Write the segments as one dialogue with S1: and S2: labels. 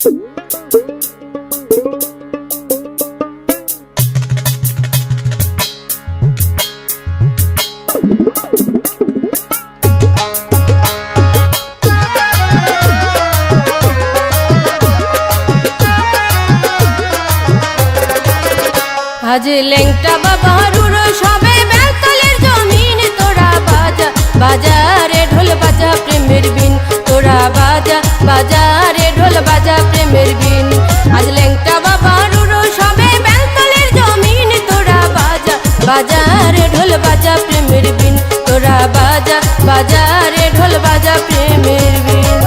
S1: আজ ল্যাংটা বাবারুর সবে বেলতলের জমিন তোরা বাজা বাজারে ঢোল বাজা প্রেমের বিন তোরা বাজা বাজারে ঢোল বাজা প্রেমের বিন আজ ল্যাংটা বাবারুর সবে বেলতলের জমিন তোরা বাজা বাজারে ঢোল বাজা প্রেমের বিন তোরা বাজা বাজারে ঢোল বাজা প্রেমের বিন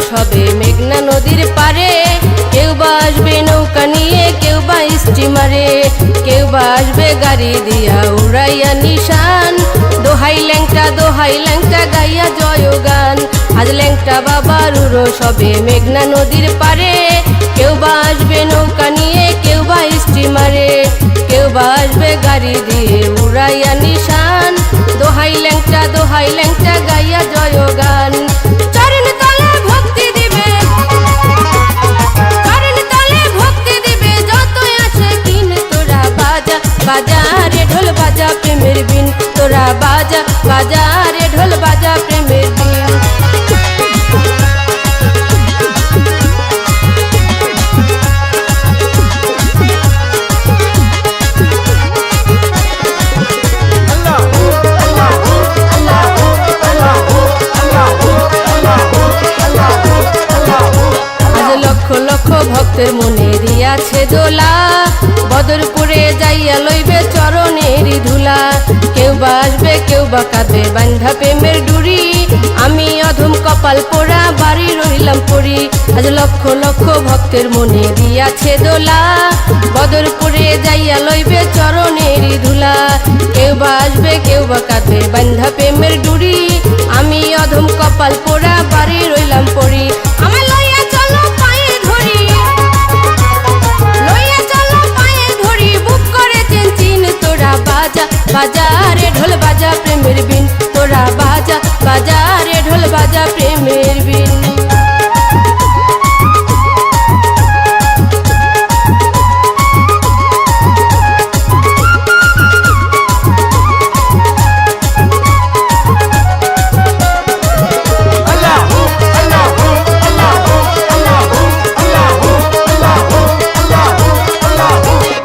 S1: সবে মেঘনা নদীর পারে কেউ বা আসবে নৌকা নিয়ে কেউ বা স্টিমারে কেউ বা আসবে গাড়ি দিয়া উড়াইয়া নিশান দোহাই ল্যাংটা গাইয়া জয়গান আজ ল্যাংটা বাবার উড়ো সবে মেঘনা নদীর পারে কেউ বা আসবে নৌকা নিয়ে কেউ বা স্টিমারে কেউ বা আসবে গাড়ি দিয়ে উড়াইয়া নিশান দোহাই ল্যাংটা গাইয়া জয়গান বাজারে ঢোল বাজা প্রেমের বিন তোরা বাজা বাজারে ঢোল বাজা প্রেমের বিন আজ লক্ষ লক্ষ ভক্তের মনে দিয়াছে দোলা বদরপুরে যাইয়া লইবে চরণেরই ধুলা কেউ বা আসবে কেউ বা কাঁদবে বান্ধা প্রেমের ডুরি আমি অধম কপাল পোড়া বাড়ি রইলাম পড়ি আজ লক্ষ লক্ষ ভক্তের মনে দিয়াছে দোলা বদরপুরে যাইয়া লইবে চরণেরই ধুলা কেউ বা আসবে কেউ বা কাঁদবে বান্ধা প্রেমের ডুরি আমি অধম কপাল পোড়া বাড়ি রইলাম পড়ি আমার লইয়া চলো পায়ে ধরি বাজারে ঢোল বাজা প্রেমের বিন তোরা বাজা বাজারে ঢোল বাজা প্রেমের বিন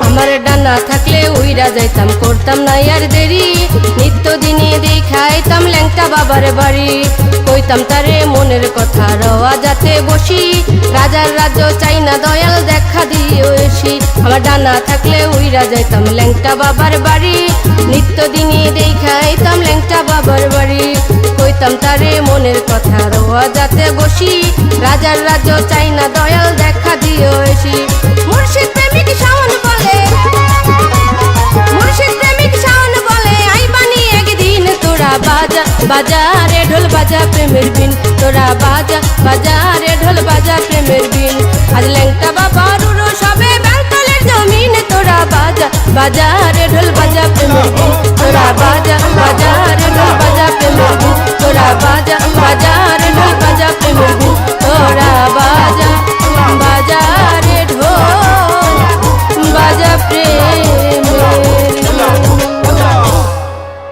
S1: আমার ডানা থাকলে উইরা যাইতাম করতাম না আর দেরি নিত্যদিনে দেখাইতাম ল্যাংটা বাবার বাড়ি কইতাম তারে মনের কথা রওয়া যাতে বসি রাজার রাজ্য চাই না দয়াল দেখা দিও এসি আমার ডানা থাকলে উইরা যাইতাম ল্যাংটা বাবার বাড়ি নিত্যদিনে দেখাইতাম ল্যাংটা বাবার বাড়ি কইতাম তারে মনের কথা রওয়া যাতে বসি রাজার রাজ্য চাই না দয়াল দেখা দিও এসি মুর্শিদ প্রেমিক শাওন বলে বাজা বাজারে ঢোল বাজা প্রেমের বিন তোরা বাজা বাজারে ঢোল বাজা প্রেমের বিন আজ ল্যাংটা বাবার উড়ো সবে বেলতলের জমিন তোরা বাজা বাজারে ঢোল বাজা প্রেমের বিন